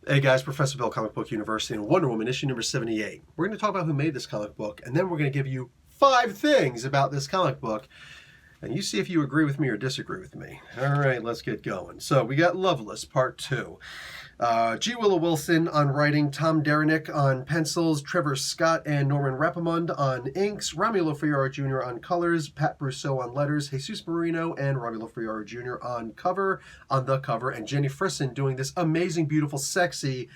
Hey guys, Professor Bill, Comic Book University, and Wonder Woman, issue number 78. We're going to talk about who made this comic book, and then we're going to give you 5 things about this comic book, and you see if you agree with me or disagree with me. All right, let's get going. So we got Loveless, Part 2. G. Willow Wilson on writing, Tom Derenick on pencils, Trevor Scott and Norman Rapamund on inks, Romulo Fiora Jr. on colors, Pat Brousseau on letters, Jesus Marino and Romulo Fiora Jr. on the cover, and Jenny Frison doing this amazing, beautiful, sexy,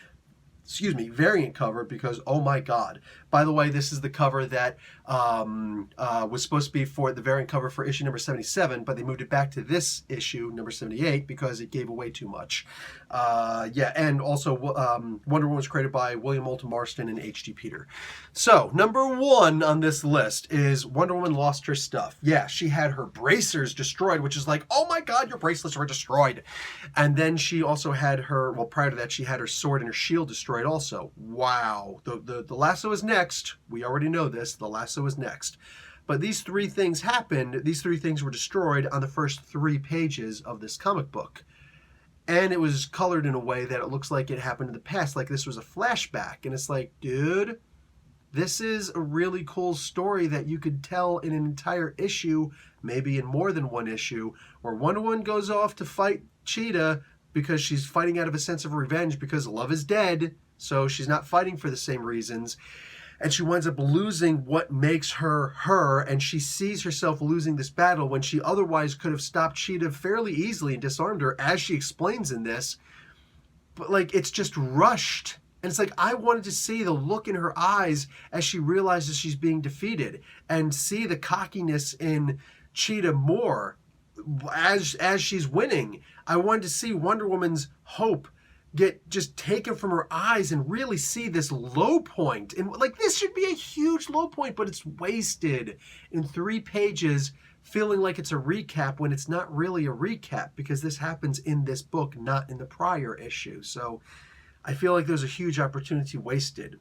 variant cover, because oh my god. By the way, this is the cover that was supposed to be for the variant cover for issue number 77, but they moved it back to this issue, number 78, because it gave away too much. And also Wonder Woman was created by William Moulton Marston and H.G. Peter. So, number 1 on this list is Wonder Woman lost her stuff. Yeah, she had her bracers destroyed, which is like, oh my god, your bracelets were destroyed. And then she also had her, well, prior to that, she had her sword and her shield destroyed also. Wow. The lasso is next. We already know this. The lasso is next. But these 3 things happened. These 3 things were destroyed on the first 3 pages of this comic book. And it was colored in a way that it looks like it happened in the past, like this was a flashback. And it's like, dude, this is a really cool story that you could tell in an entire issue, maybe in more than one issue, where Wonder Woman goes off to fight Cheetah because she's fighting out of a sense of revenge because love is dead, so she's not fighting for the same reasons. And she winds up losing what makes her her, and she sees herself losing this battle when she otherwise could have stopped Cheetah fairly easily and disarmed her, as she explains in this. But, like, it's just rushed. And it's like, I wanted to see the look in her eyes as she realizes she's being defeated, and see the cockiness in Cheetah more as she's winning. I wanted to see Wonder Woman's hope get just taken from her eyes and really see this low point. And like, this should be a huge low point, but it's wasted in 3 pages, feeling like it's a recap when it's not really a recap, because this happens in this book, not in the prior issue. So I feel like there's a huge opportunity wasted.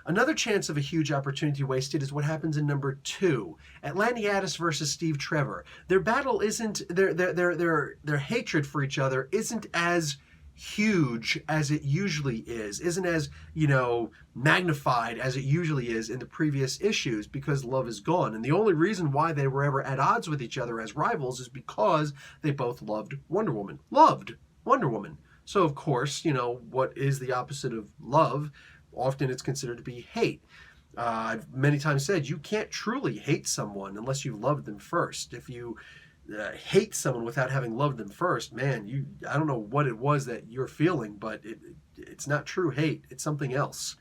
Another chance of a huge opportunity wasted is what happens in number 2. Atlantiadis versus Steve Trevor. Their battle isn't, their hatred for each other isn't as huge as it usually is, isn't as, magnified as it usually is in the previous issues, because love is gone. And the only reason why they were ever at odds with each other as rivals is because they both loved Wonder Woman. So of course, what is the opposite of love? Often it's considered to be hate. I've many times said you can't truly hate someone unless you loved them first. If you hate someone without having loved them first, man, I don't know what it was that you're feeling, but it's not true hate. It's something else.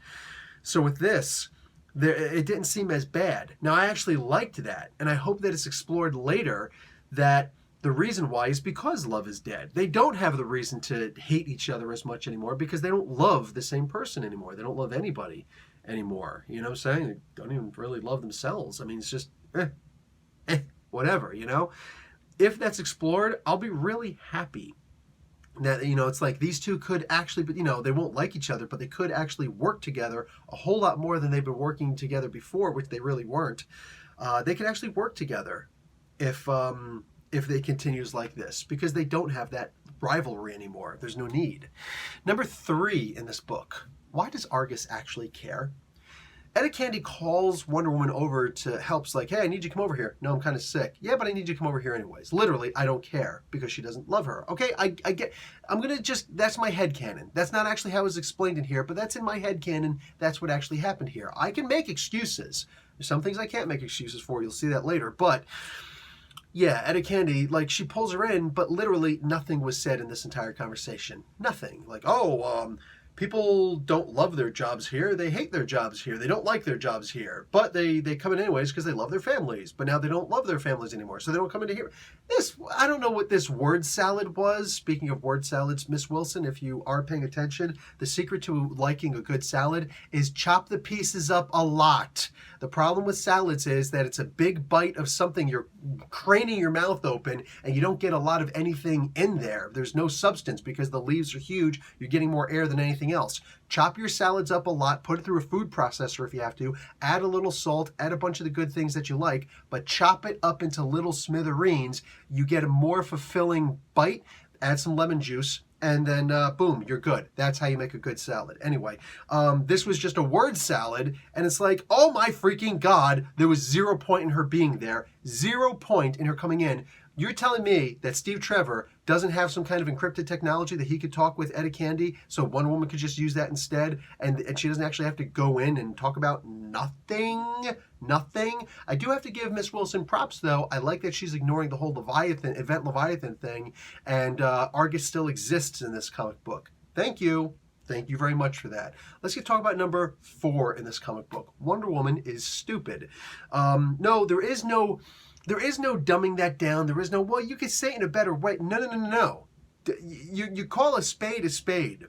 So with this, it didn't seem as bad. Now, I actually liked that, and I hope that it's explored later that the reason why is because love is dead. They don't have the reason to hate each other as much anymore because they don't love the same person anymore. They don't love anybody anymore. You know what I'm saying? They don't even really love themselves. I mean, it's just, whatever, If that's explored, I'll be really happy. That, it's like these two could actually, but they won't like each other, but they could actually work together a whole lot more than they've been working together before, which they really weren't. They could actually work together if they continues like this, because they don't have that rivalry anymore. There's no need. Number 3 in this book. Why does Argus actually care? Etta Candy calls Wonder Woman over to help. Like, hey, I need you to come over here. No, I'm kind of sick. Yeah, but I need you to come over here anyways. Literally, I don't care, because she doesn't love her. Okay, I get, that's my headcanon. That's not actually how it was explained in here, but that's in my headcanon. That's what actually happened here. I can make excuses. There's some things I can't make excuses for. You'll see that later. But yeah, Etta Candy, like, she pulls her in, but literally nothing was said in this entire conversation. Nothing. Like, people don't love their jobs here. They hate their jobs here. They don't like their jobs here. But they come in anyways because they love their families. But now they don't love their families anymore, so they don't come into here. I don't know what this word salad was. Speaking of word salads, Miss Wilson, if you are paying attention, the secret to liking a good salad is chop the pieces up a lot. The problem with salads is that it's a big bite of something. You're craning your mouth open, and you don't get a lot of anything in there. There's no substance because the leaves are huge. You're getting more air than anything else. Chop your salads up a lot, put it through a food processor if you have to, add a little salt, add a bunch of the good things that you like, but chop it up into little smithereens. You get a more fulfilling bite. Add some lemon juice, and then boom, you're good. That's how you make a good salad. Anyway, this was just a word salad, and it's like, oh my freaking God, there was 0 point in her being there, 0 point in her coming in. You're telling me that Steve Trevor doesn't have some kind of encrypted technology that he could talk with Etta Candy, so Wonder Woman could just use that instead, and she doesn't actually have to go in and talk about nothing? Nothing? I do have to give Miss Wilson props, though. I like that she's ignoring the whole Event Leviathan thing, and Argus still exists in this comic book. Thank you. Thank you very much for that. Let's talk about number 4 in this comic book. Wonder Woman is stupid. No, there is no dumbing that down. There is no, well, you could say it in a better way. No. You call a spade.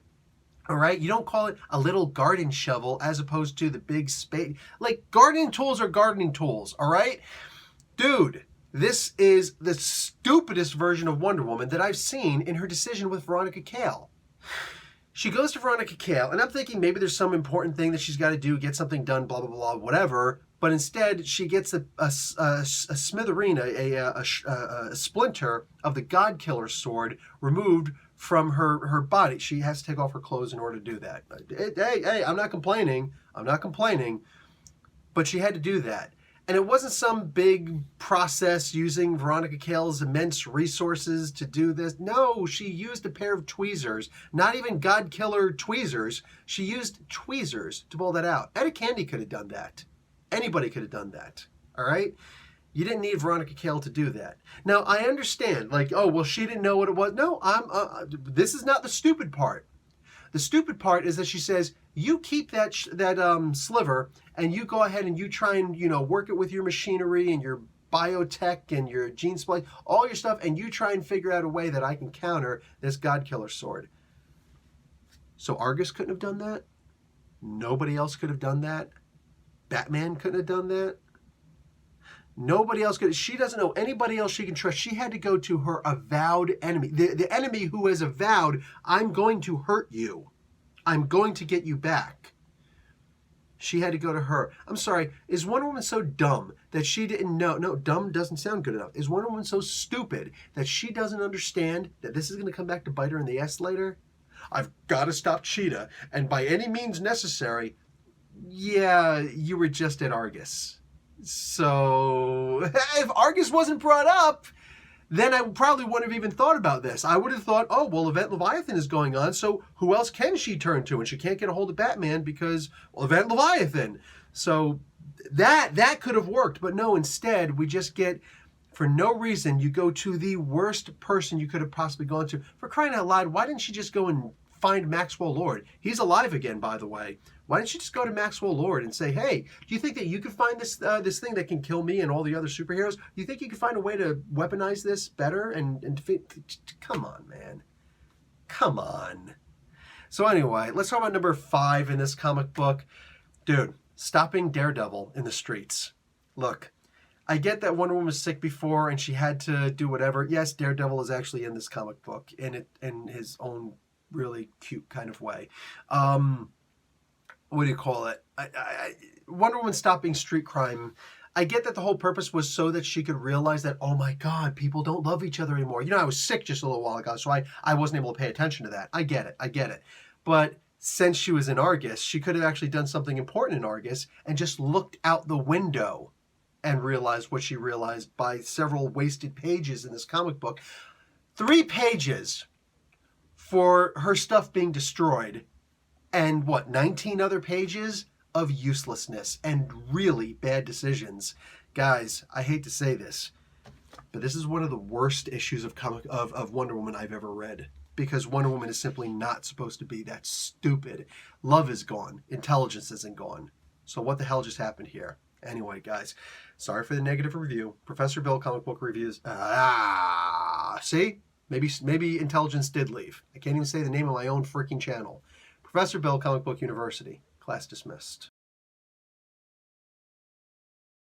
All right? You don't call it a little garden shovel as opposed to the big spade. Like, gardening tools are gardening tools, all right? Dude, this is the stupidest version of Wonder Woman that I've seen in her decision with Veronica Cale. She goes to Veronica Cale, and I'm thinking maybe there's some important thing that she's got to do, get something done, blah, blah, blah, whatever. But instead, she gets a smithereen, a splinter of the God Killer sword removed from her body. She has to take off her clothes in order to do that. Hey, I'm not complaining. But she had to do that. And it wasn't some big process using Veronica Cale's immense resources to do this. No, she used a pair of tweezers. Not even God Killer tweezers. She used tweezers to pull that out. Etta Candy could have done that. Anybody could have done that, all right? You didn't need Veronica Cale to do that. Now, I understand, like, oh, well, she didn't know what it was. No, this is not the stupid part. The stupid part is that she says, you keep that sliver, and you go ahead and you try and, work it with your machinery and your biotech and your gene splice, all your stuff, and you try and figure out a way that I can counter this God Killer sword. So Argus couldn't have done that? Nobody else could have done that? Batman couldn't have done that? Nobody else could. She doesn't know anybody else she can trust. She had to go to her avowed enemy. The enemy who has avowed, I'm going to hurt you. I'm going to get you back. She had to go to her. I'm sorry, is Wonder Woman so dumb that she didn't know? No, dumb doesn't sound good enough. Is Wonder Woman so stupid that she doesn't understand that this is going to come back to bite her in the ass later? I've got to stop Cheetah, and by any means necessary. Yeah, you were just at Argus. So, if Argus wasn't brought up, then I probably wouldn't have even thought about this. I would have thought, oh, well, Event Leviathan is going on, so who else can she turn to? And she can't get a hold of Batman because, well, Event Leviathan. So, that could have worked. But no, instead, we just get, for no reason, you go to the worst person you could have possibly gone to. For crying out loud, why didn't she just go and find Maxwell Lord? He's alive again, by the way. Why didn't you just go to Maxwell Lord and say, hey, do you think that you could find this thing that can kill me and all the other superheroes? Do you think you could find a way to weaponize this better and defeat? Come on, man. Come on. So anyway, let's talk about number 5 in this comic book. Dude, stopping Daredevil in the streets. Look, I get that Wonder Woman was sick before and she had to do whatever. Yes, Daredevil is actually in this comic book in his own really cute kind of way. What do you call it? Wonder Woman stopping street crime. I get that the whole purpose was so that she could realize that, oh my God, people don't love each other anymore. I was sick just a little while ago, so I wasn't able to pay attention to that. I get it. But since she was in Argus, she could have actually done something important in Argus and just looked out the window and realized what she realized by several wasted pages in this comic book. 3 pages for her stuff being destroyed. And 19 other pages of uselessness and really bad decisions. Guys, I hate to say this, but this is one of the worst issues of Wonder Woman I've ever read. Because Wonder Woman is simply not supposed to be that stupid. Love is gone. Intelligence isn't gone. So what the hell just happened here? Anyway, guys, sorry for the negative review. Professor Bill comic book reviews. See? Maybe intelligence did leave. I can't even say the name of my own freaking channel. Professor Bill, Comic Book University. Class dismissed.